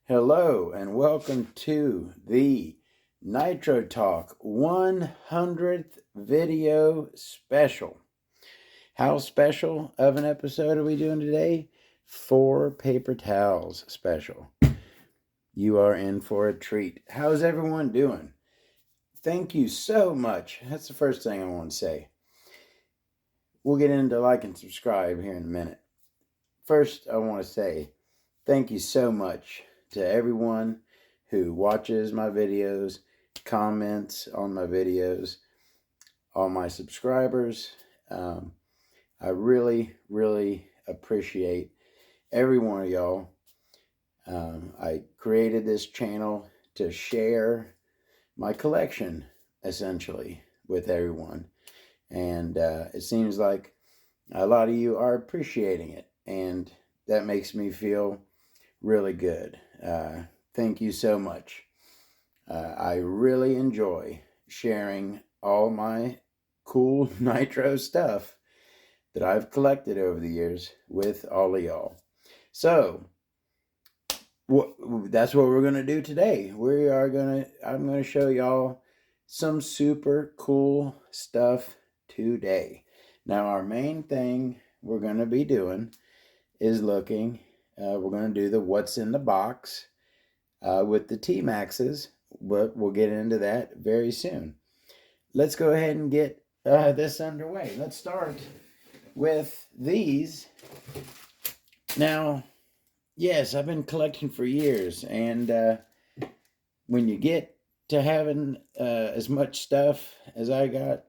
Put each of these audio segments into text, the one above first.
Hello and welcome to the Nitro Talk 100th video special. How special of an episode are we doing today? 4 paper towels special. You are in for a treat. How's everyone doing? Thank you so much. That's the first thing I want to say. We'll get into like and subscribe here in a minute. First, I want to say thank you so much to everyone who watches my videos, comments on my videos, all my subscribers. I really, really appreciate every one of y'all. I created this channel to share my collection, essentially, with everyone. And it seems like a lot of you are appreciating it. And that makes me feel really good. Thank you so much. I really enjoy sharing all my cool Nitro stuff that I've collected over the years with all of y'all. So that's what we're going to do today. I'm going to show y'all some super cool stuff today. Now, our main thing we're going to be doing is looking. We're going to do the what's in the box with the Tmaxxes, but we'll get into that very soon. Let's go ahead and get this underway. Let's start with these. Now, yes, I've been collecting for years, and when you get to having as much stuff as I got,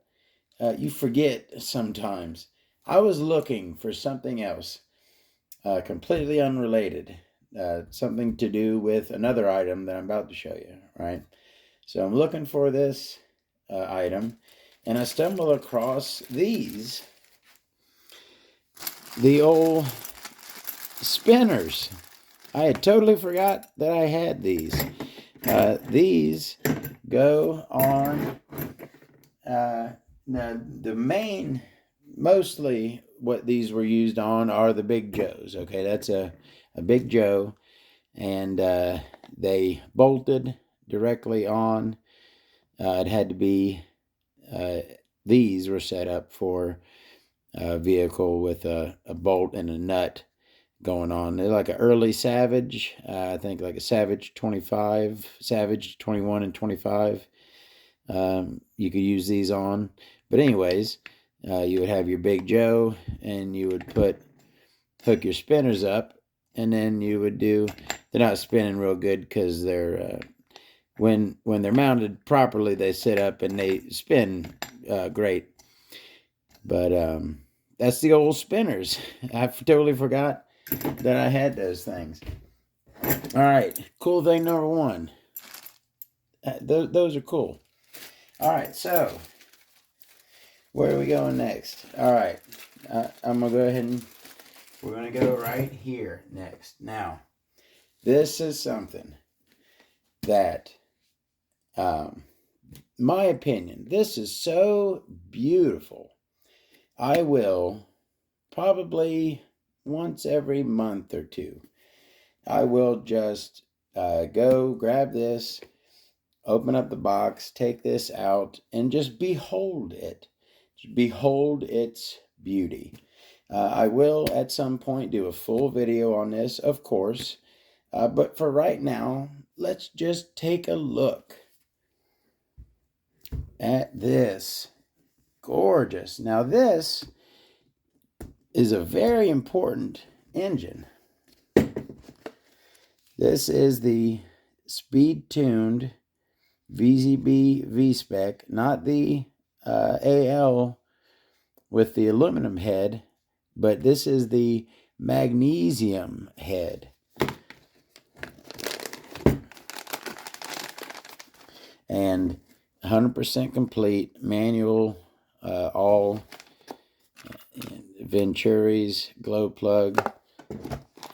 you forget sometimes. I was looking for something else. Completely unrelated, something to do with another item that I'm about to show you, right? So I'm looking for this item, and I stumble across these, the old spinners. I had totally forgot that I had these. These go on, now the main, mostly what these were used on are the Big Joes. Okay, that's a Big Joe, and they bolted directly on. It had to be, these were set up for a vehicle with a bolt and a nut going on. They're like an early Savage, I think like a Savage 25, Savage 21 and 25. You could use these on. But anyways, you would have your Big Joe, and you would hook your spinners up, and then you would they're not spinning real good because they're, when they're mounted properly, they sit up and they spin great. But that's the old spinners. I totally forgot that I had those things. All right, cool thing number one. Those are cool. All right, so where are we going next? All right, I'm going to go ahead and we're going to go right here next. Now, this is something that, my opinion, this is so beautiful. I will probably once every month or two, I will just go grab this, open up the box, take this out, and just behold it. Behold its beauty. I will at some point do a full video on this, of course, but for right now, let's just take a look at this. Gorgeous. Now this is a very important engine. This is the speed-tuned VZB V-Spec, not the AL with the aluminum head, but this is the magnesium head. And 100% complete, manual, all Venturis, glow plug,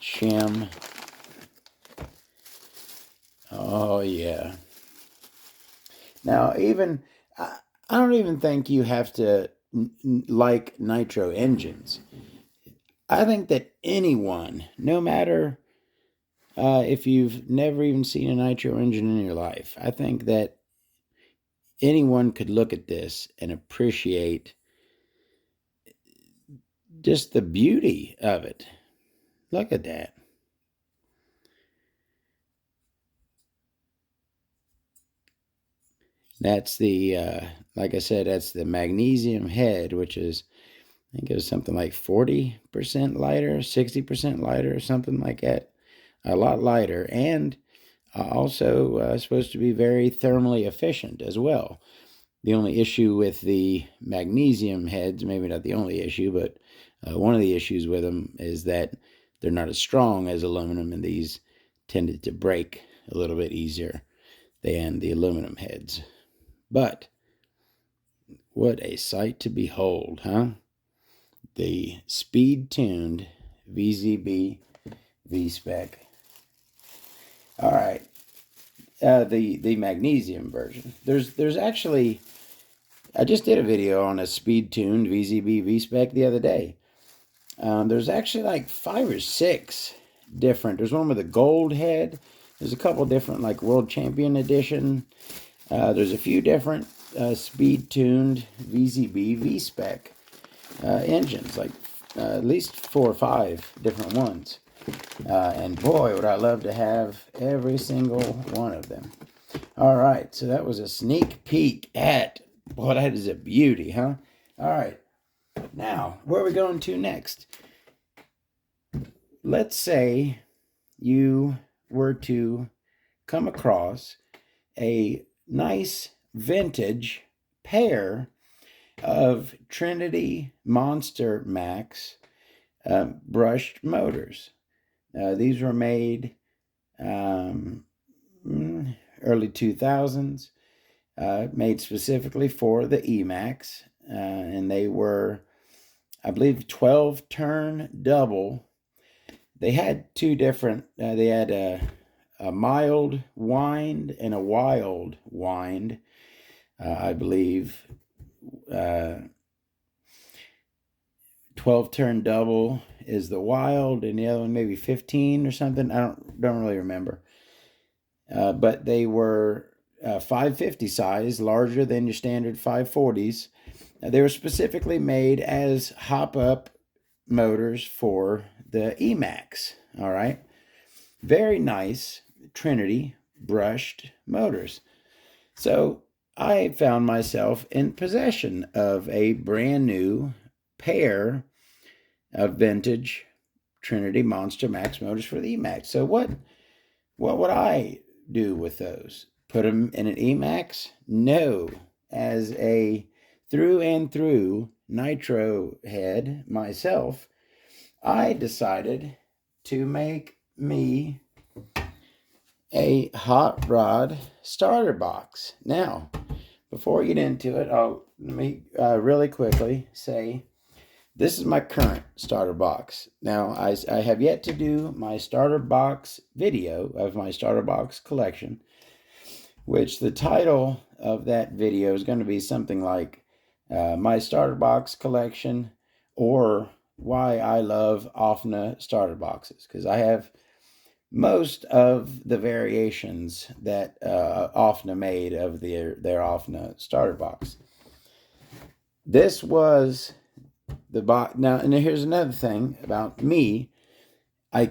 shim. Oh yeah. Now even, I don't even think you have to like nitro engines. I think that anyone, no matter if you've never even seen a nitro engine in your life. I think that anyone could look at this and appreciate just the beauty of it. Look at that. That's the, like I said, that's the magnesium head, which is, I think it was something like 40% lighter, 60% lighter, something like that. A lot lighter, and also supposed to be very thermally efficient as well. The only issue with the magnesium heads, maybe not the only issue, but one of the issues with them is that they're not as strong as aluminum, and these tended to break a little bit easier than the aluminum heads. But what a sight to behold, huh? The speed-tuned VZB V-Spec. All right, the magnesium version. There's actually, I just did a video on a speed-tuned VZB V-Spec the other day. There's actually like 5 or 6 different. There's one with a gold head. There's a couple different, like World Champion Edition. There's a few different speed-tuned VZB V-Spec engines, like at least 4 or 5 different ones. And boy, would I love to have every single one of them. All right, so that was a sneak peek at, boy, that is a beauty, huh? All right, now, where are we going to next? Let's say you were to come across a nice vintage pair of Trinity Monster Max brushed motors. These were made early 2000s, made specifically for the Emax, and they were, I believe, 12-turn double. They had 2 different, they had a mild wind and a wild wind, I believe. 12-turn double is the wild, and the other one maybe 15 or something. I don't really remember. But they were 550 size, larger than your standard 540s. They were specifically made as hop-up motors for the Emax. All right, very nice Trinity brushed motors. So I found myself in possession of a brand new pair of vintage Trinity Monster Max motors for the Emax. So what would I do with those? Put them in an Emax? No. As a through and through nitro head myself, I decided to make me a hot rod starter box. Now, before we get into it, let me really quickly say this is my current starter box. Now, I have yet to do my starter box video of my starter box collection, which the title of that video is going to be something like my starter box collection, or why I love OFNA starter boxes, because I have most of the variations that OFNA made of their OFNA starter box. This was the box. Now, and here's another thing about me. I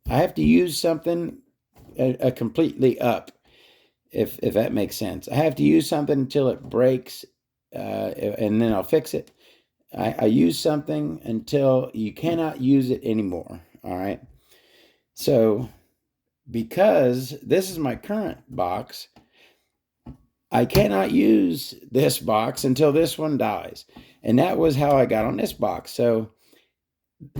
have to use something completely up, if that makes sense. I have to use something until it breaks, and then I'll fix it. I use something until you cannot use it anymore. All right. So, because this is my current box, I cannot use this box until this one dies. And that was how I got on this box. So,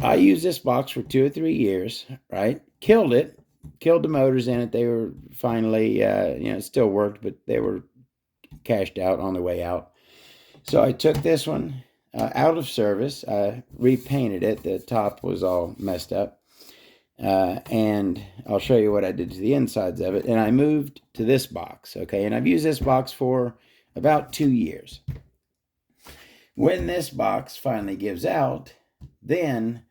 I used this box for 2 or 3 years, right? Killed the motors in it. They were finally, it still worked, but they were cashed out on the way out. So, I took this one out of service. I repainted it. The top was all messed up. And I'll show you what I did to the insides of it. And I moved to this box, okay? And I've used this box for about 2 years. When this box finally gives out, then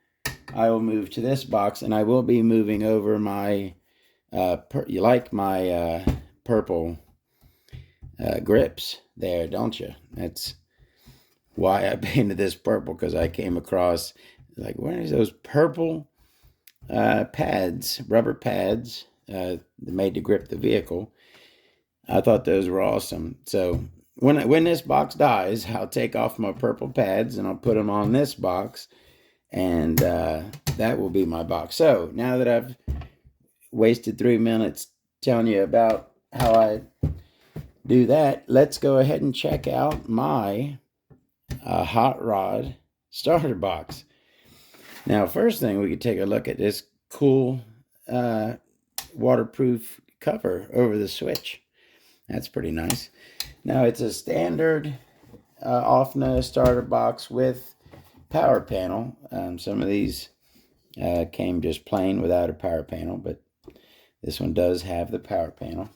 I will move to this box, and I will be moving over my, you like my purple grips there, don't you? That's why I painted this purple, because I came across, like, where is those purple pads, rubber pads made to grip the vehicle. I thought those were awesome. So when this box dies, I'll take off my purple pads and I'll put them on this box, and that will be my box. So now that I've wasted 3 minutes telling you about how I do that, let's go ahead and check out my hot rod starter box. Now, first thing, we could take a look at this cool waterproof cover over the switch. That's pretty nice. Now, it's a standard OFNA starter box with power panel. Some of these came just plain without a power panel, but this one does have the power panel.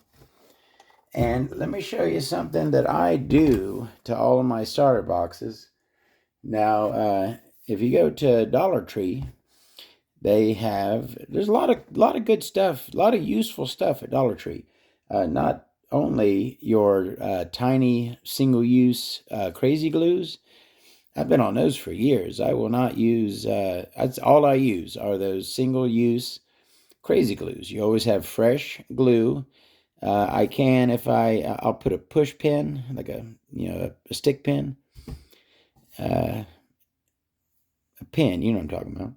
And let me show you something that I do to all of my starter boxes. Now, if you go to Dollar Tree, there's a lot of good stuff, a lot of useful stuff at Dollar Tree. Not only your tiny single-use crazy glues. I've been on those for years. I will not use, that's all I use are those single-use crazy glues. You always have fresh glue. I can, if I'll put a push pin, like a stick pin, a pin, you know what I'm talking about.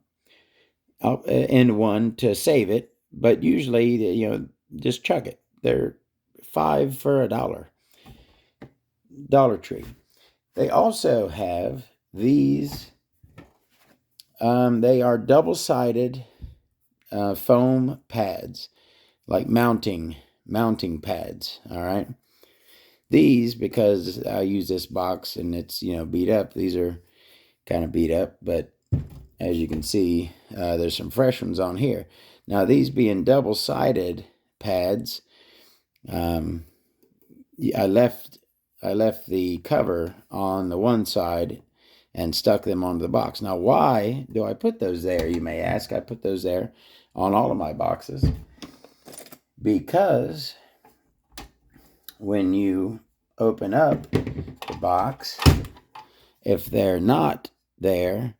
I'll end one to save it, but usually, just chuck it. They're $5 for $1. Dollar Tree. They also have these. They are double-sided foam pads, like mounting pads. All right. These, because I use this box and it's beat up. These are kind of beat up, but as you can see, there's some fresh ones on here. Now, these being double-sided pads, I left the cover on the one side and stuck them onto the box. Now, why do I put those there, you may ask? I put those there on all of my boxes because when you open up the box, if they're not there,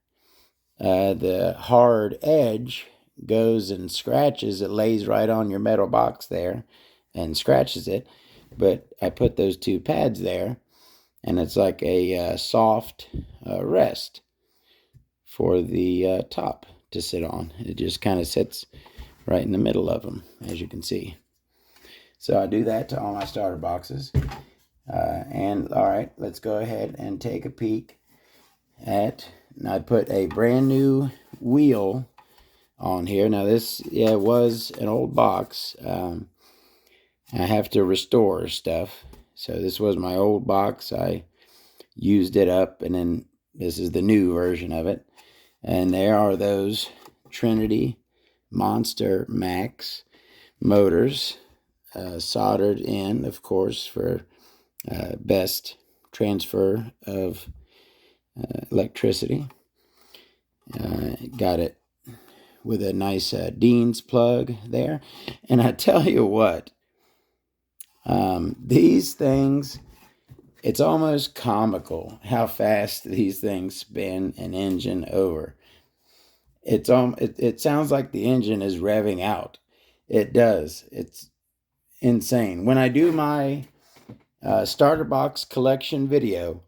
the hard edge goes and scratches. It lays right on your metal box there and scratches it. But I put those two pads there, and it's like a soft rest for the top to sit on. It just kind of sits right in the middle of them, as you can see. So I do that to all my starter boxes. And all right, let's go ahead and take a peek at. And I put a brand new wheel on here. Now this, was an old box. I have to restore stuff. So this was my old box. I used it up, and then this is the new version of it. And there are those Trinity Monster Max motors soldered in, of course, for best transfer of electricity. Got it with a nice Dean's plug there. And I tell you what, these things, it's almost comical how fast these things spin an engine over. It sounds like the engine is revving out. It does. It's insane. When I do my starter box collection video,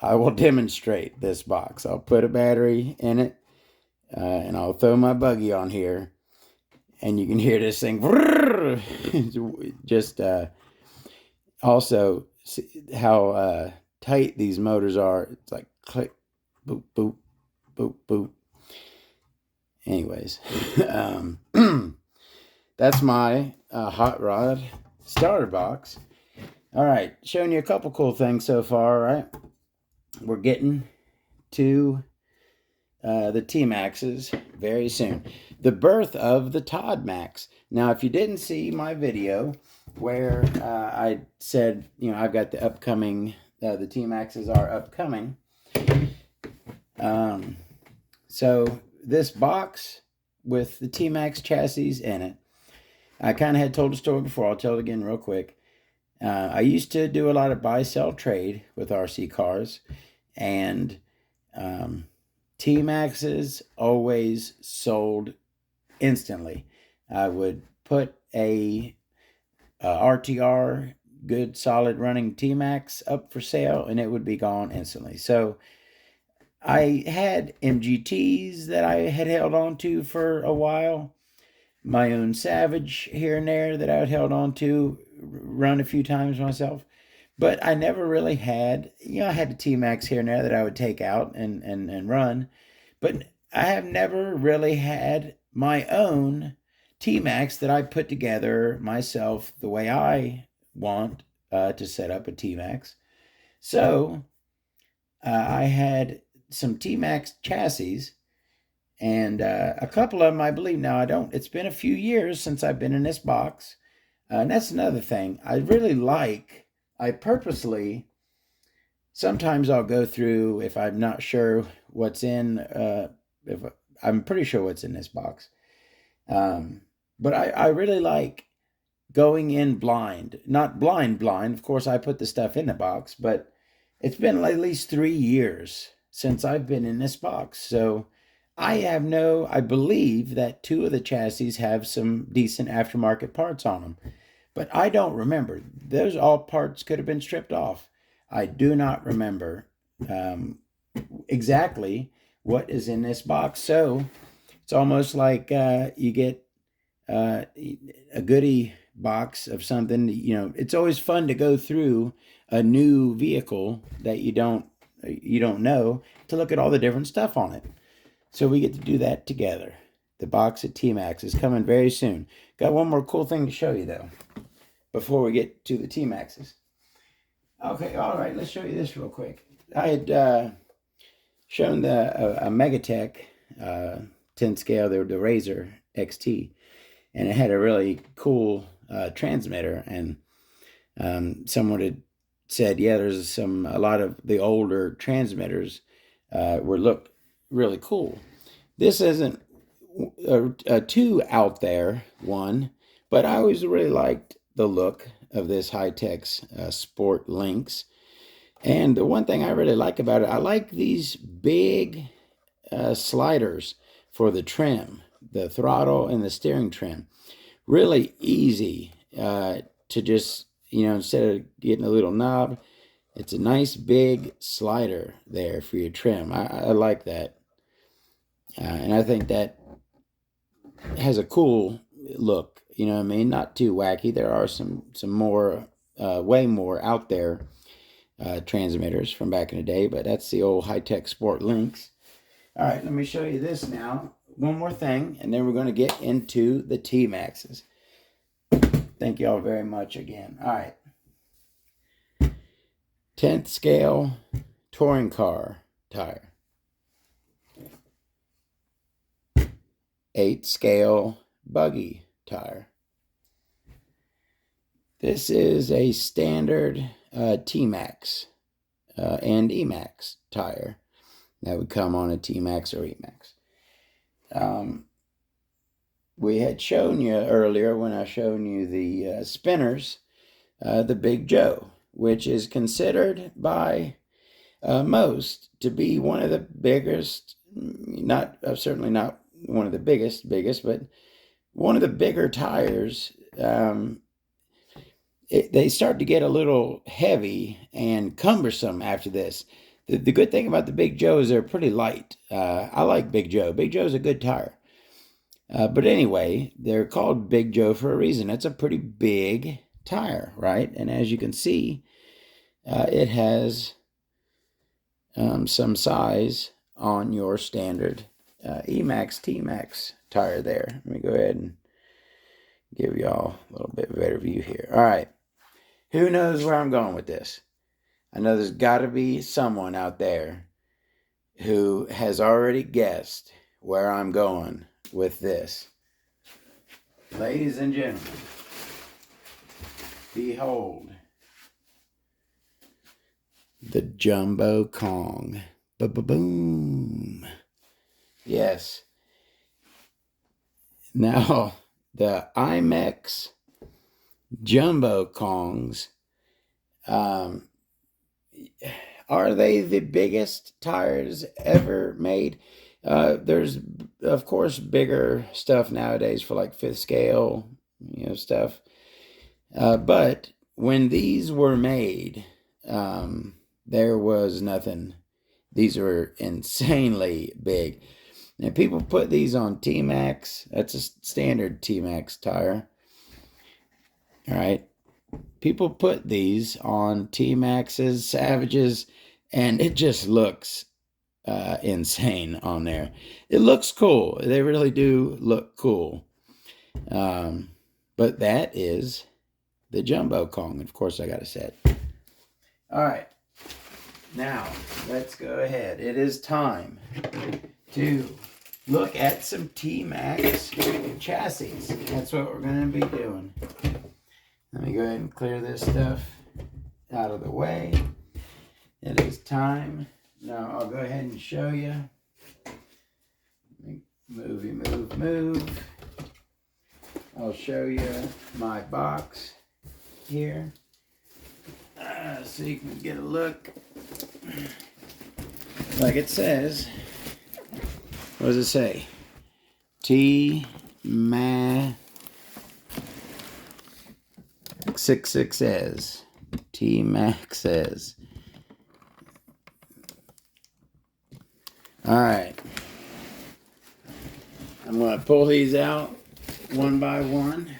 I will demonstrate this box. I'll put a battery in it, and I'll throw my buggy on here, and you can hear this thing. Just also see how tight these motors are. It's like click, boop, boop, boop, boop. Anyways, that's my hot rod starter box. All right, showing you a couple cool things so far. All right, we're getting to the Tmaxxes very soon. The birth of the Todd-MAXX. Now, if you didn't see my video where I said, I've got the upcoming, the Tmaxxes are upcoming. So this box with the Tmaxx chassis in it, I kind of had told the story before. I'll tell it again real quick. I used to do a lot of buy, sell, trade with RC cars, and Tmaxxes always sold instantly. I would put a RTR, good solid running Tmaxx up for sale, and it would be gone instantly. So I had MGTs that I had held on to for a while, my own Savage here and there that I had held on to, run a few times myself. But I never really had, I had a Tmaxx here and there that I would take out and run. But I have never really had my own Tmaxx that I put together myself the way I want to set up a Tmaxx. So I had some Tmaxx chassis, and a couple of them, I believe. Now, it's been a few years since I've been in this box. And that's another thing. I purposely, sometimes I'll go through, if I'm not sure what's in, if I'm pretty sure what's in this box. But I really like going in blind. Not blind. Of course, I put the stuff in the box, but it's been at least 3 years since I've been in this box. So I believe that 2 of the chassis have some decent aftermarket parts on them. But I don't remember. Those all parts could have been stripped off. I do not remember exactly what is in this box. So it's almost like you get a goodie box of something. It's always fun to go through a new vehicle that you don't know, to look at all the different stuff on it. So we get to do that together. The box at Tmaxx is coming very soon. Got one more cool thing to show you, though, before we get to the Tmaxxes. Okay, all right, let's show you this real quick. I had shown a Megatech 10 scale, the Razor XT, and it had a really cool transmitter. And someone had said, yeah, there's a lot of the older transmitters look really cool. This isn't a too out there one, but I always really liked the look of this Hi-Tech's Sport Links. And the one thing I really like about it, I like these big sliders for the trim, the throttle and the steering trim. Really easy to just, instead of getting a little knob, it's a nice big slider there for your trim. I like that. And I think that has a cool look, you know what I mean? Not too wacky. There are some more, way more out there transmitters from back in the day, but that's the old Hi-Tech Sport Links. All right, let me show you this now. One more thing, and then we're going to get into the Tmaxxes. Thank you all very much again. All right. 10th scale touring car tire. 8th scale buggy tire. This is a standard Tmaxx and Emax tire that would come on a Tmaxx or Emax. We had shown you earlier, when I showed you the spinners, the Big Joe, which is considered by most to be one of the biggest, certainly not one of the biggest, but one of the bigger tires. They start to get a little heavy and cumbersome after this. The good thing about the Big Joe is they're pretty light. I like Big Joe. Big Joe's a good tire. But anyway, they're called Big Joe for a reason. It's a pretty big tire, right? And as you can see, it has some size on your standard Emax Tmaxx tire there. Let me go ahead and give y'all a little bit better view here. All right. Who knows where I'm going with this? I know there's got to be someone out there who has already guessed where I'm going with this. Ladies and gentlemen, behold the Jumbo Kong. Ba-ba-boom. Yes, Now, the Tmaxx Jumbo Kongs, um, are they the biggest tires ever made? There's, of course, bigger stuff nowadays for like fifth scale, stuff. But when these were made, there was nothing. These were insanely big. And people put these on Tmaxx. That's a standard Tmaxx tire. All right. People put these on Tmaxxes, Savages, and it just looks insane on there. It looks cool. They really do look cool. But that is the Jumbo Kong. Of course, I got a set. All right. Now, let's go ahead. It is time to look at some Tmaxx chassis. That's what we're going to be doing. Let me go ahead and clear this stuff out of the way. It is time. Now, I'll go ahead and show you. Move. I'll show you my box here. So you can get a look. Like it says, what does it say? Tmaxxes. Tmaxxes. All right. I'm going to pull these out one by one.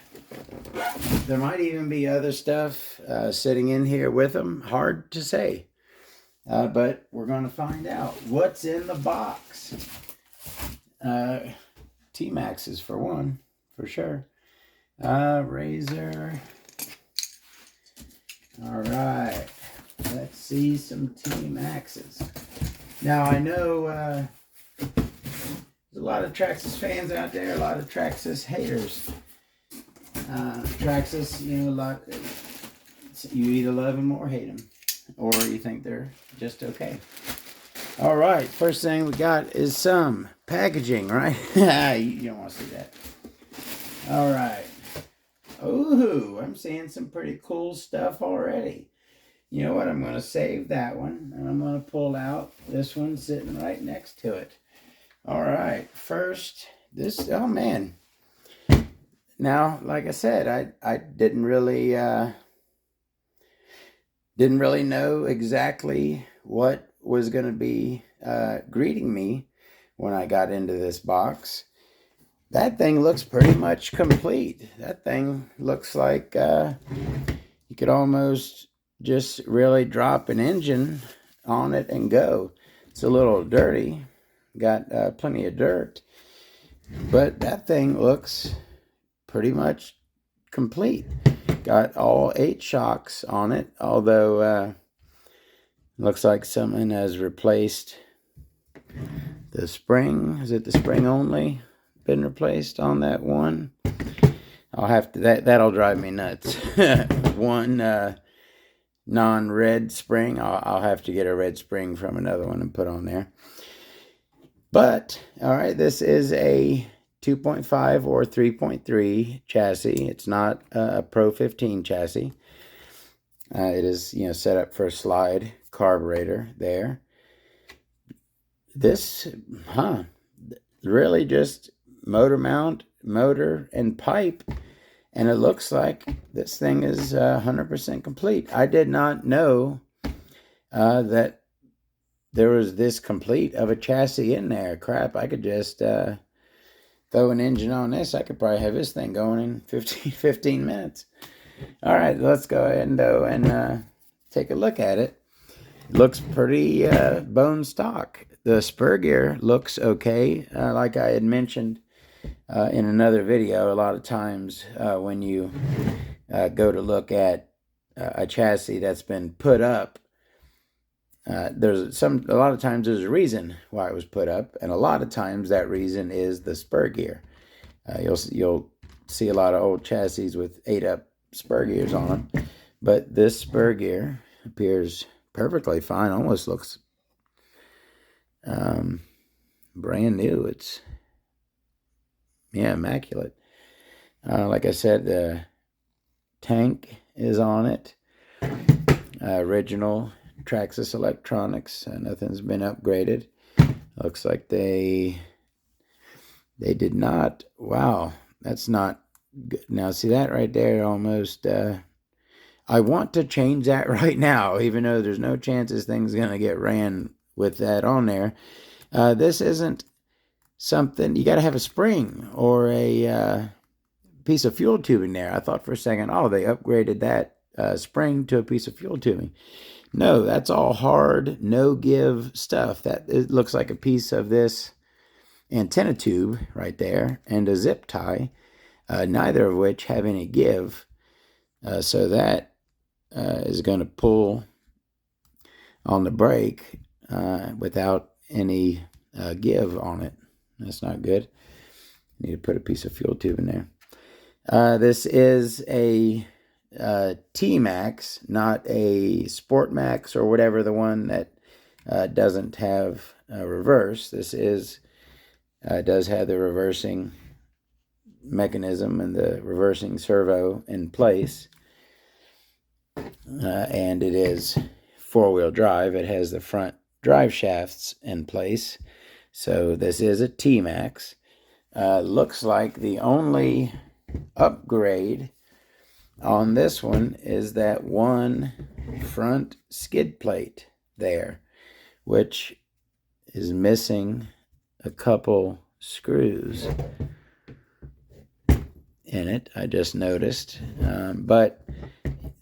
There might even be other stuff sitting in here with them. Hard to say. But we're going to find out what's in the box. Tmaxxes for one, for sure. Razor. All right. Let's see some Tmaxxes. Now, I know there's a lot of Traxxas fans out there, a lot of Traxxas haters. Traxxas, a lot. You either love them or hate them, or you think they're just okay. All right, first thing we got is some packaging, right? You don't want to see that. All right. Ooh, I'm seeing some pretty cool stuff already. You know what? I'm going to save that one, and I'm going to pull out this one sitting right next to it. All right. First, this. Oh man. Now, like I said, I didn't really know exactly what was going to be greeting me when I got into this box. That thing looks pretty much complete. That thing looks like you could almost just really drop an engine on it and go. It's a little dirty. Got plenty of dirt. But that thing looks pretty much complete. Got all 8 shocks on it, although looks like someone has replaced the spring. Is it the spring only been replaced on that one? I'll have to, that'll drive me nuts. One non-red spring. I'll have to get a red spring from another one and put on there. But, all right, this is a 2.5 or 3.3 chassis. It's not a Pro 15 chassis. It is, set up for a slide carburetor there. This, really just motor mount, motor, and pipe. And it looks like this thing is 100% complete. I did not know that there was this complete of a chassis in there. Crap, I could just throw an engine on this. I could probably have this thing going in 15 minutes. All right, let's go ahead and take a look at it. It looks pretty bone stock. The spur gear looks okay. Like I had mentioned in another video, a lot of times when you go to look at a chassis that's been put up, a lot of times there's a reason why it was put up, and a lot of times that reason is the spur gear. You'll see a lot of old chassis with 8-up spur gears on them, but this spur gear appears perfectly fine. Almost looks brand new. It's yeah, immaculate. Like I said, the tank is on it. Original Traxxas electronics. Nothing's been upgraded. Looks like they did not. Wow, that's not good. Now, see that right there almost. I want to change that right now, even though there's no chances things going to get ran with that on there. This isn't something, you got to have a spring or a piece of fuel tubing there. I thought for a second, oh, they upgraded that spring to a piece of fuel tubing. No, that's all hard, no give stuff. That it looks like a piece of this antenna tube right there and a zip tie, neither of which have any give. So that is going to pull on the brake without any give on it. That's not good. Need to put a piece of fuel tube in there. This is a Tmaxx, not a Sport-MAXX or whatever, the one that doesn't have a reverse. This does have the reversing mechanism and the reversing servo in place. And it is four-wheel drive. It has the front drive shafts in place. So this is a Tmaxx. Looks like the only upgrade on this one is that one front skid plate there, which is missing a couple screws in it, I just noticed. But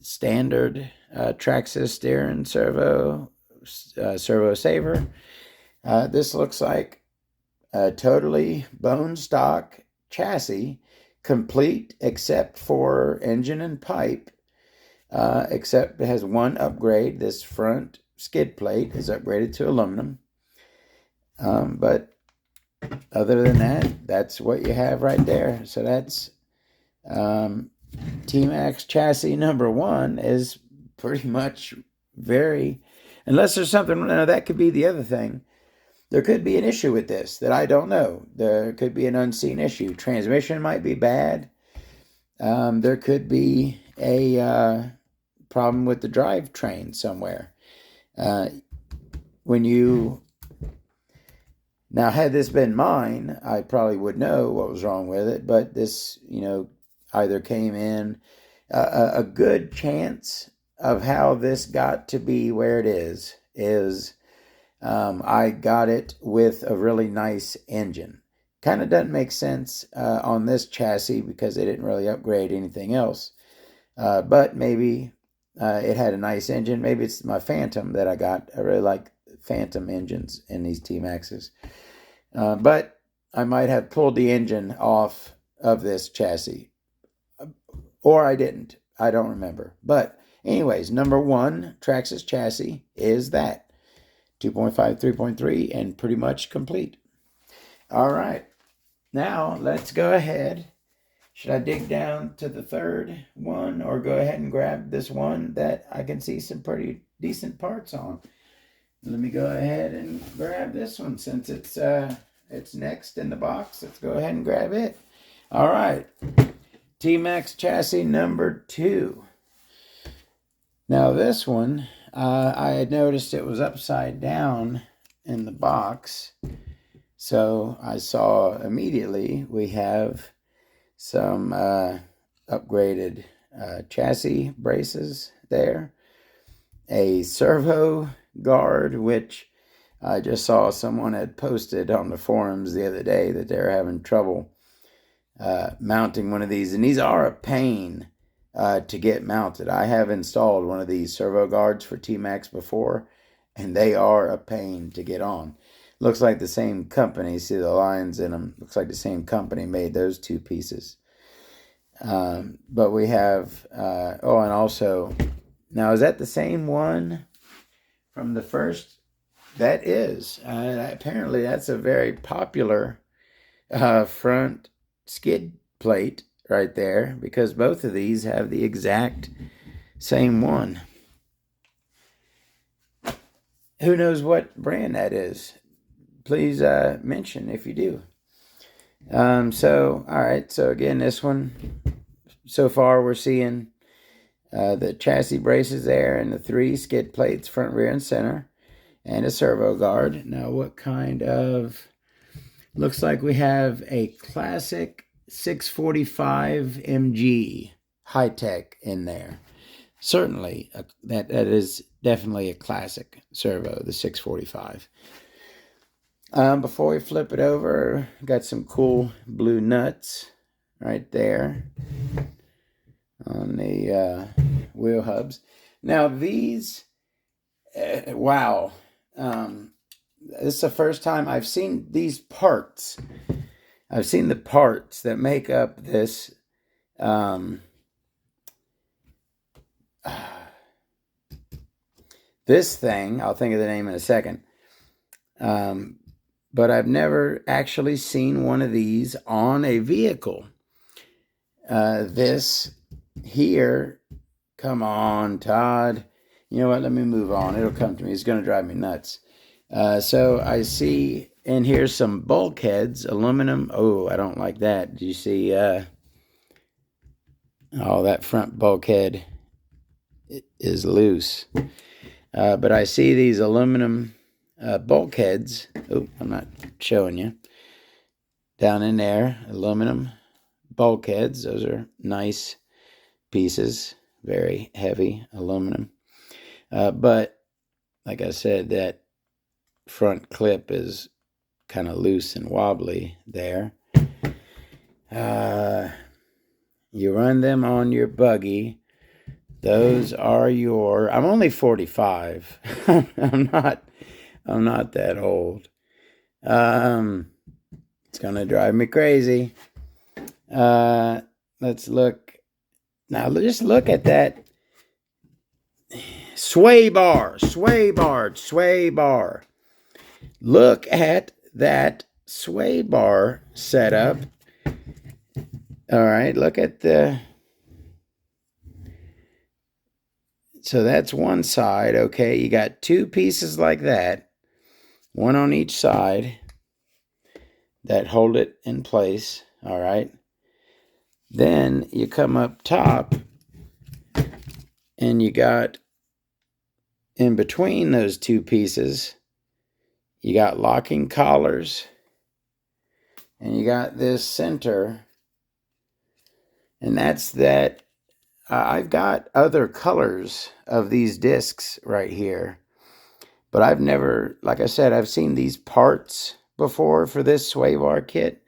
standard Traxxas steering servo saver. This looks like a totally bone stock chassis, complete except for engine and pipe, except it has one upgrade. This front skid plate is upgraded to aluminum. But other than that, that's what you have right there. So that's Tmaxx chassis number 1 is pretty much very, unless there's something, that could be the other thing. There could be an issue with this that I don't know. There could be an unseen issue. Transmission might be bad. There could be a problem with the drivetrain somewhere. Now, had this been mine, I probably would know what was wrong with it, but this, either came in. A good chance of how this got to be where it is I got it with a really nice engine. Kind of doesn't make sense on this chassis because they didn't really upgrade anything else. But maybe it had a nice engine. Maybe it's my Phantom that I got. I really like Phantom engines in these Tmaxxes. But I might have pulled the engine off of this chassis. Or I didn't. I don't remember. But anyways, number 1 Traxxas chassis is that. 2.5, 3.3, and pretty much complete. All right. Now, let's go ahead. Should I dig down to the third one or go ahead and grab this one that I can see some pretty decent parts on? Let me go ahead and grab this one since it's next in the box. Let's go ahead and grab it. All right. Tmaxx chassis number 2. Now this one, I had noticed it was upside down in the box. So I saw immediately we have some upgraded chassis braces there. A servo guard, which I just saw someone had posted on the forums the other day that they're having trouble mounting one of these. And these are a pain to get mounted. I have installed one of these servo guards for Tmaxx before, and they are a pain to get on. Looks like the same company, see the lines in them, looks like the same company made those two pieces. But we have, and also, now is that the same one from the first? That is. Apparently that's a very popular front skid plate right there, because both of these have the exact same one. Who knows what brand that is? Please mention if you do. So, all right. So again, this one, so far we're seeing the chassis braces there and the 3 skid plates, front, rear, and center, and a servo guard. Now, what kind of... Looks like we have a classic 645 MG high-tech in there. Certainly, that is definitely a classic servo, the 645. Before we flip it over, got some cool blue nuts right there on the wheel hubs. Now these, wow, this is the first time I've seen these parts. I've seen the parts that make up this this thing. I'll think of the name in a second. But I've never actually seen one of these on a vehicle. This here, come on, Todd. You know what? Let me move on. It'll come to me. It's going to drive me nuts. So I see, and here's some bulkheads, aluminum. Oh, I don't like that. Do you see? Oh, that front bulkhead is loose. But I see these aluminum bulkheads. Oh, I'm not showing you. Down in there, aluminum bulkheads. Those are nice pieces. Very heavy aluminum. But like I said, that front clip is kind of loose and wobbly there. You run them on your buggy. Those are your... I'm only 45. I'm not that old. It's gonna drive me crazy. Let's look now. Just look at that sway bar. Look at that sway bar setup. All right, look at the... So that's one side, okay? You got 2 pieces like that, one on each side, that hold it in place, all right? Then you come up top, and you got, in between those 2 pieces, you got locking collars, and you got this center, and that's that. I've got other colors of these discs right here, but I've never, like I said, I've seen these parts before for this sway bar kit,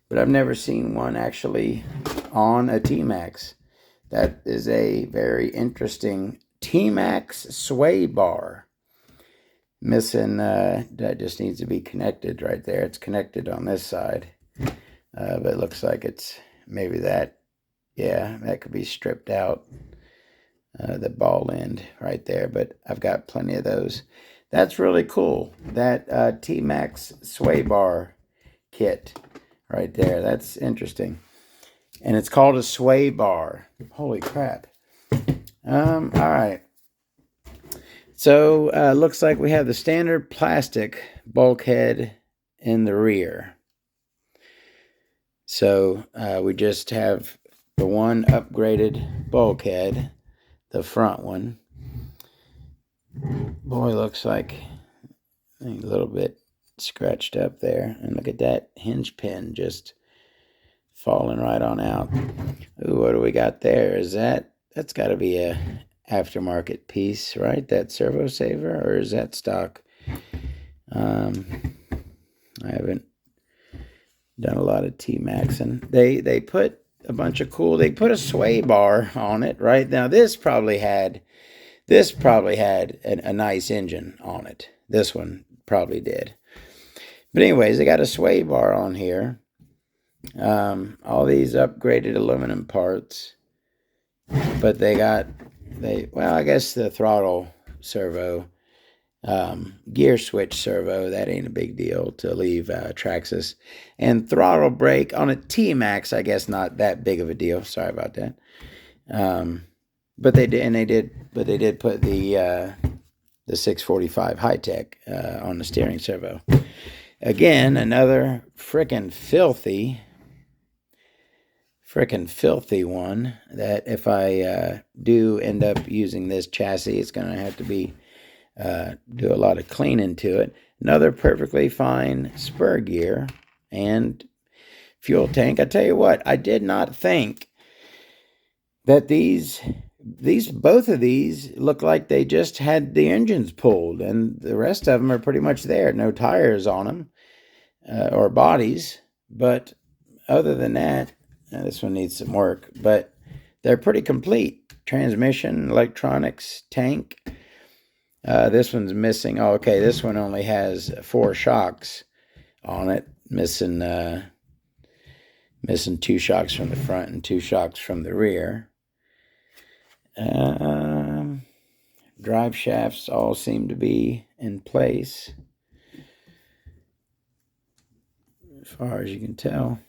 but I've never seen one actually on a Tmaxx. That is a very interesting Tmaxx sway bar. Missing, that just needs to be connected right there. It's connected on this side, but it looks like it's maybe that. Yeah, that could be stripped out, the ball end right there, but I've got plenty of those. That's really cool, that Tmaxx sway bar kit right there. That's interesting. And it's called a sway bar. Holy crap. All right. So, looks like we have the standard plastic bulkhead in the rear. So, we just have the one upgraded bulkhead, the front one. Boy, looks like a little bit scratched up there. And look at that hinge pin just falling right on out. Ooh, what do we got there? Is that's got to be a aftermarket piece, right? That servo saver, or is that stock? I haven't done a lot of Tmaxx, and they put a bunch of cool... They put a sway bar on it, right? Now this probably had a nice engine on it. This one probably did. But anyways, they got a sway bar on here. All these upgraded aluminum parts, but well, I guess the throttle servo, gear switch servo, that ain't a big deal to leave Traxxas. And throttle brake on a Tmaxx, I guess not that big of a deal. Sorry about that. But they did put the 645 high tech on the steering servo. Again, another frickin' filthy one that if I do end up using this chassis, it's going to have to be do a lot of cleaning to it. Another perfectly fine spur gear and fuel tank. I tell you what, I did not think that both of these look like they just had the engines pulled, and the rest of them are pretty much there. No tires on them or bodies, but other than that, this one needs some work, but they're pretty complete. Transmission, electronics, tank. This one's missing. Oh, okay, this one only has 4 shocks on it, missing 2 shocks from the front and 2 shocks from the rear. Drive shafts all seem to be in place, as far as you can tell.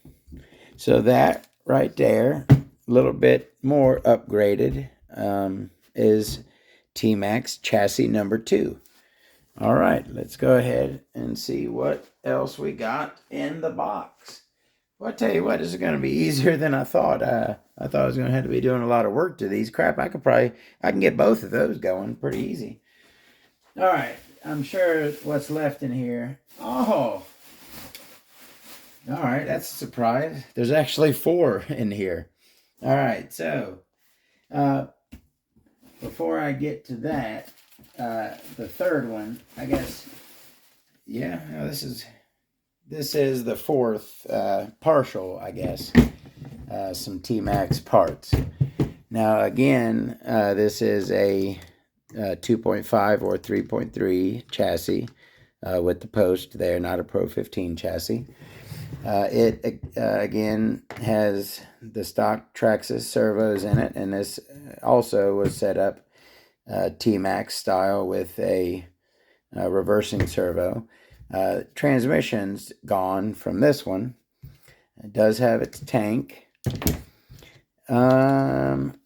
So that right there, a little bit more upgraded, is Tmaxx chassis number 2. All right, let's go ahead and see what else we got in the box. Well, I tell you what, this is going to be easier than I thought. I thought I was going to have to be doing a lot of work to these. Crap, I can get both of those going pretty easy. All right, I'm sure what's left in here. Oh, all right, that's a surprise. There's actually 4 in here. All right, so before I get to that, the third one, I guess, yeah, no, this is the 4th partial, I guess. Some Tmaxx parts. Now, again, this is a 2.5 or 3.3 chassis with the post there, not a Pro 15 chassis. It, again, has the stock Traxxas servos in it, and this also was set up Tmaxx style with a reversing servo. Transmission's gone from this one. It does have its tank. That's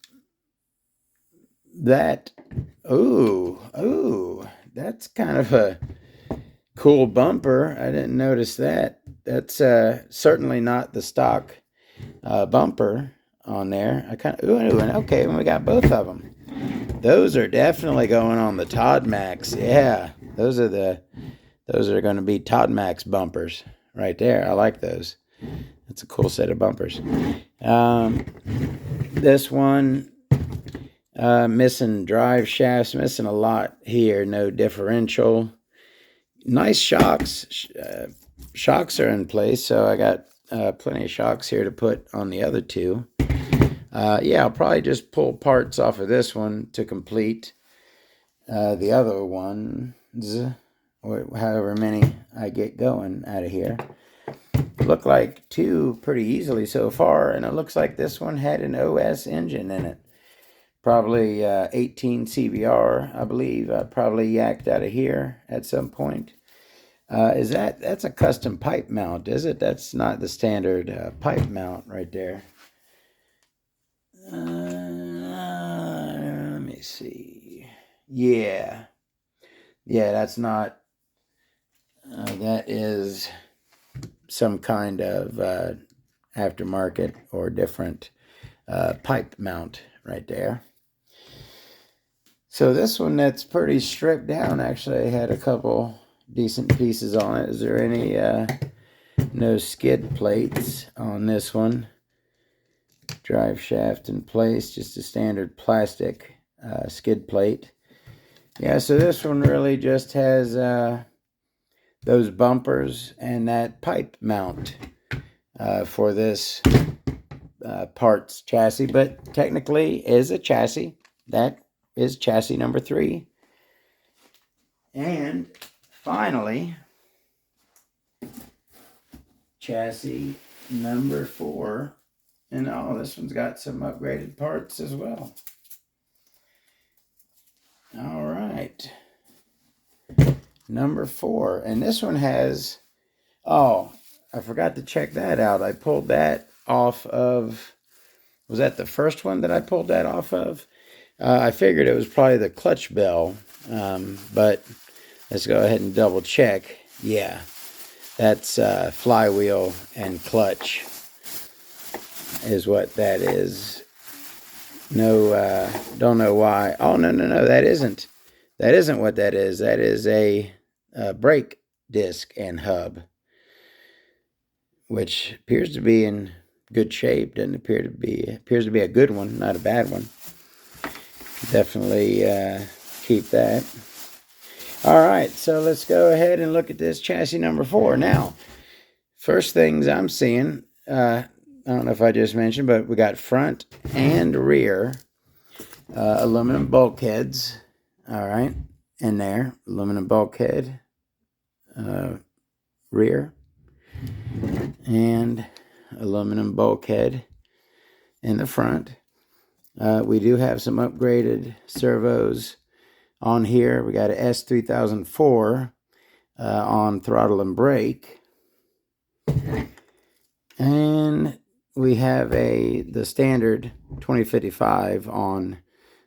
kind of a cool bumper. I didn't notice that. That's certainly not the stock bumper on there. Okay, we got both of them. Those are definitely going on the Todd-MAXX. Yeah, those are going to be Todd-MAXX bumpers right there. I like those. That's a cool set of bumpers. This one, missing drive shafts, missing a lot here. No differential. Nice shocks. Shocks are in place, so I got plenty of shocks here to put on the other 2. Yeah, I'll probably just pull parts off of this one to complete the other ones, however many I get going out of here. Look like 2 pretty easily so far, and it looks like this one had an OS engine in it. Probably 18 CBR, I believe. Probably yacked out of here at some point. That's a custom pipe mount, is it? That's not the standard pipe mount right there. Let me see. Yeah, that's not. That is some kind of aftermarket or different pipe mount right there. So this one, that's pretty stripped down. Actually, I had a couple decent pieces on it. Is there any no skid plates on this one? Drive shaft in place, just a standard plastic skid plate. Yeah, so this one really just has those bumpers and that pipe mount for this parts chassis, but technically is a chassis. That is chassis number 3. And finally, chassis number 4. And this one's got some upgraded parts as well. All right. Number 4. And this one has, I forgot to check that out. I pulled that off of, was that the first one that I pulled that off of? I figured it was probably the clutch bell, but let's go ahead and double check. Yeah. That's flywheel and clutch is what that is. No, don't know why. Oh, no, that isn't what that is. That is a brake disc and hub, which appears to be in good shape. Doesn't appear to be, appears to be a good one, not a bad one. Definitely keep that. All right, so let's go ahead and look at this chassis number 4. Now, first things I'm seeing, I don't know if I just mentioned, but we got front and rear aluminum bulkheads. All right, in there, aluminum bulkhead, rear, and aluminum bulkhead in the front. We do have some upgraded servos on here. We got a S3004 on throttle and brake. And we have the standard 2055 on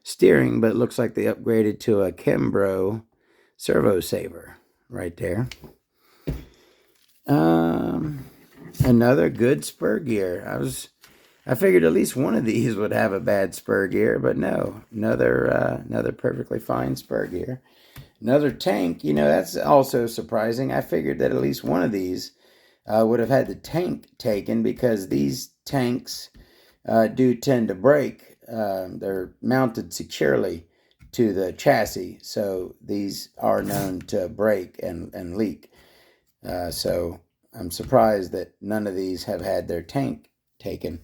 steering, but it looks like they upgraded to a Kimbrough servo saver right there. Another good spur gear. I figured at least one of these would have a bad spur gear, but no. Another perfectly fine spur gear. Another tank, that's also surprising. I figured that at least one of these would have had the tank taken, because these tanks do tend to break. They're mounted securely to the chassis, so these are known to break and leak. So I'm surprised that none of these have had their tank taken.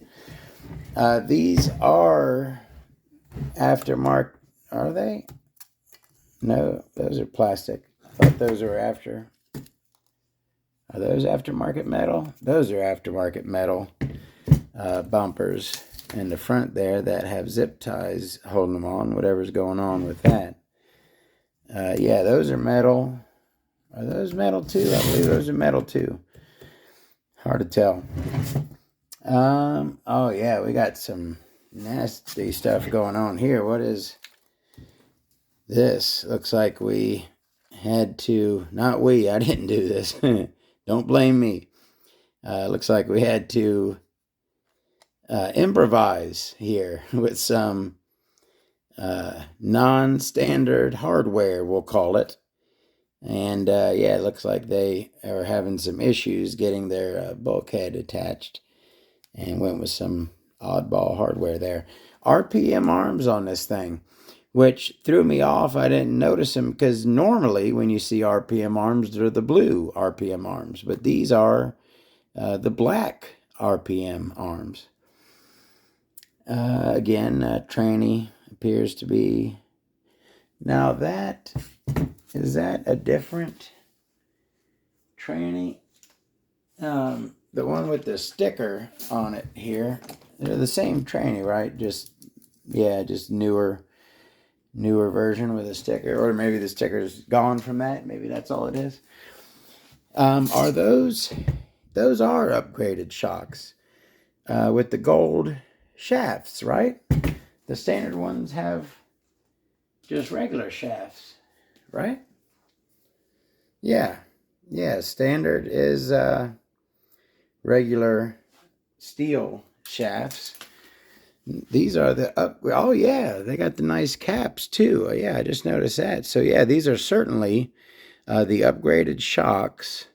These are aftermarket, are they? No, those are plastic. I thought those were after. Are those aftermarket metal? Those are aftermarket metal bumpers in the front there that have zip ties holding them on, whatever's going on with that. Yeah, those are metal. Are those metal too? I believe those are metal too. Hard to tell. Oh yeah, we got some nasty stuff going on here. What is this? Looks like we had to, not we, I didn't do this. Don't blame me. Looks like we had to improvise here with some non-standard hardware, we'll call it. And yeah, it looks like they are having some issues getting their bulkhead attached, and went with some oddball hardware there. RPM arms on this thing, which threw me off. I didn't notice them, because normally when you see RPM arms, they're the blue RPM arms, but these are the black RPM arms. Again, tranny appears to be. Now is that a different tranny? The one with the sticker on it here, they're the same tranny, right? Just newer version with a sticker, or maybe the sticker's gone from that. Maybe that's all it is. Are those are upgraded shocks with the gold shafts, right? The standard ones have just regular shafts, right? Yeah, standard is regular steel shafts. These are the oh yeah, they got the nice caps too. Yeah, I just noticed that. So yeah, these are certainly the upgraded shocks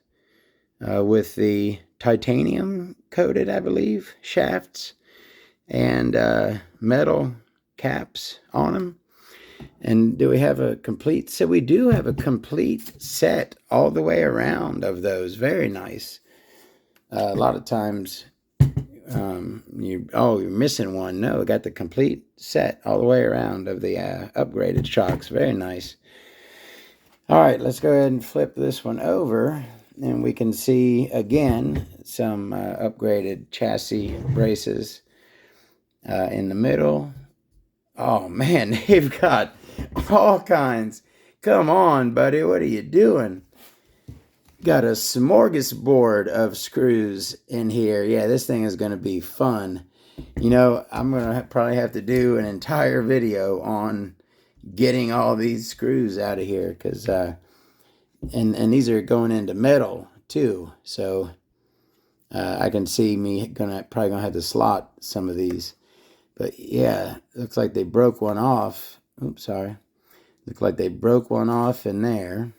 with the titanium coated, I believe, shafts and metal caps on them. And do we have a complete? So we do have a complete set all the way around of those. Very nice. A lot of times, you're missing one. No, we got the complete set all the way around of the upgraded shocks. Very nice. All right, let's go ahead and flip this one over, and we can see again some upgraded chassis braces in the middle. Oh man, they've got all kinds. Come on, buddy, what are you doing? Got a smorgasbord of screws in here. Yeah, this thing is going to be fun. I'm going to probably have to do an entire video on getting all these screws out of here, because and these are going into metal too. So I can see me probably gonna have to slot some of these. But yeah, looks like they broke one off. Oops, sorry. Look like they broke one off in there.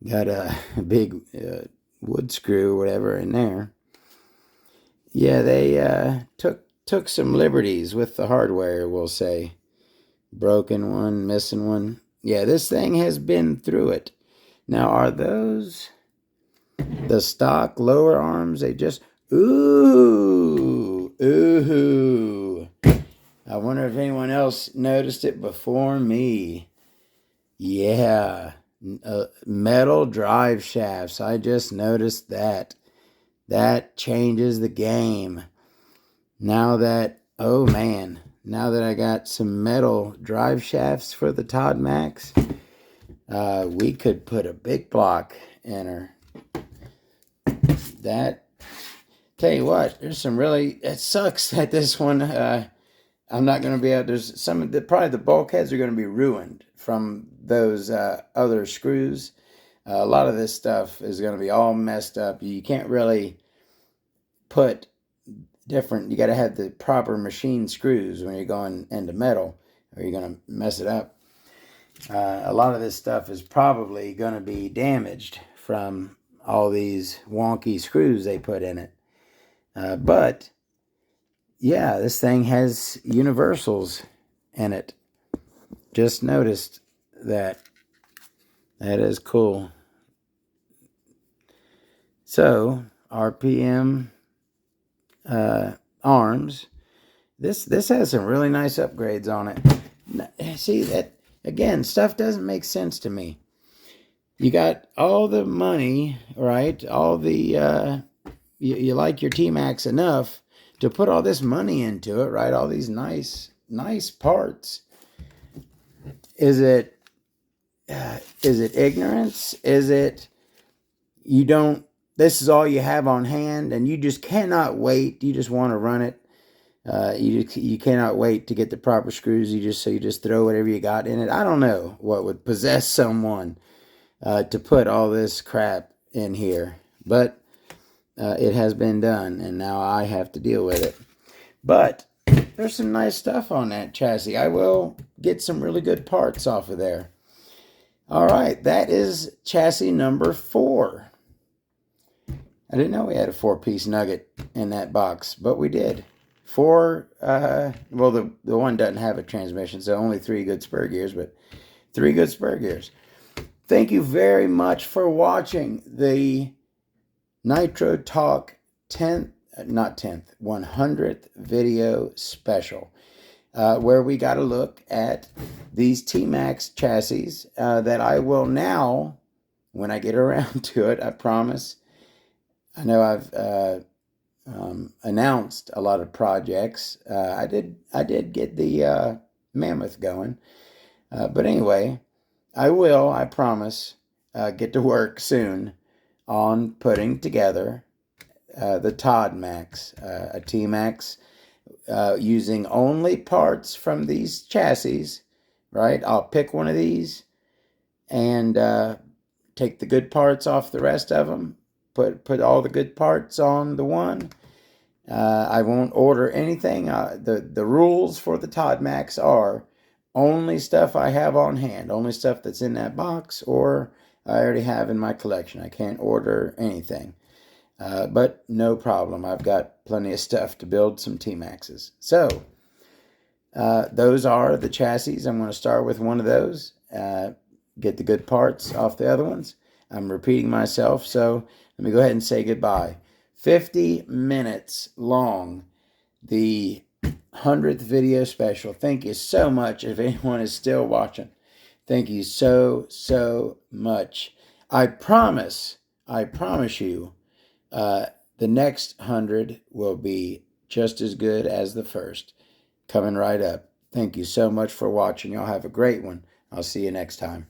Got a big wood screw or whatever in there. Yeah, they took some liberties with the hardware, we'll say. Broken one, missing one. Yeah, this thing has been through it. Now, are those the stock lower arms? They just... Ooh! I wonder if anyone else noticed it before me. Yeah. Metal drive shafts. I just noticed that. That changes the game. Now that... Oh, man. Now that I got some metal drive shafts for the Todd-MAXX, we could put a big block in her. That, tell you what, there's some really, it sucks that this one, I'm not going to be able, there's some of the, probably the bulkheads are going to be ruined from those other screws. A lot of this stuff is going to be all messed up. You can't really put different, you got to have the proper machine screws when you're going into metal, or you're going to mess it up. A lot of this stuff is probably going to be damaged from all these wonky screws they put in it. But yeah, this thing has universals in it. Just noticed that. That is cool. So RPM arms. This has some really nice upgrades on it. See that again? Stuff doesn't make sense to me. You got all the money, right? All the you like your Tmaxx enough to put all this money into it, right? All these nice parts. Is it ignorance? Is it you don't? This is all you have on hand, and you just cannot wait. You just want to run it. You cannot wait to get the proper screws. You just throw whatever you got in it. I don't know what would possess someone to put all this crap in here, but it has been done, and now I have to deal with it. But there's some nice stuff on that chassis. I will get some really good parts off of there. All right, that is chassis number 4. I didn't know we had a 4-piece nugget in that box, but we did. 4, well, the one doesn't have a transmission, so only 3 good spur gears, but 3 good spur gears. Thank you very much for watching the Nitro Talk 100th video special, where we got a look at these Tmaxx chassis that I will now, when I get around to it, I promise. I know I've announced a lot of projects. I did get the Mammoth going, but anyway, I promise, get to work soon on putting together the Todd-MAXX, a Tmaxx, using only parts from these chassis, right? I'll pick one of these and take the good parts off the rest of them, put all the good parts on the one. I won't order anything. The rules for the Todd-MAXX are only stuff I have on hand, only stuff that's in that box or I already have in my collection. I can't order anything. But no problem. I've got plenty of stuff to build some Tmaxxes. So, those are the chassis. I'm going to start with one of those. Get the good parts off the other ones. I'm repeating myself, so let me go ahead and say goodbye. 50 minutes long, the 100th video special. Thank you so much if anyone is still watching. Thank you so much. I promise you, the next 100 will be just as good as the first. Coming right up. Thank you so much for watching. Y'all have a great one. I'll see you next time.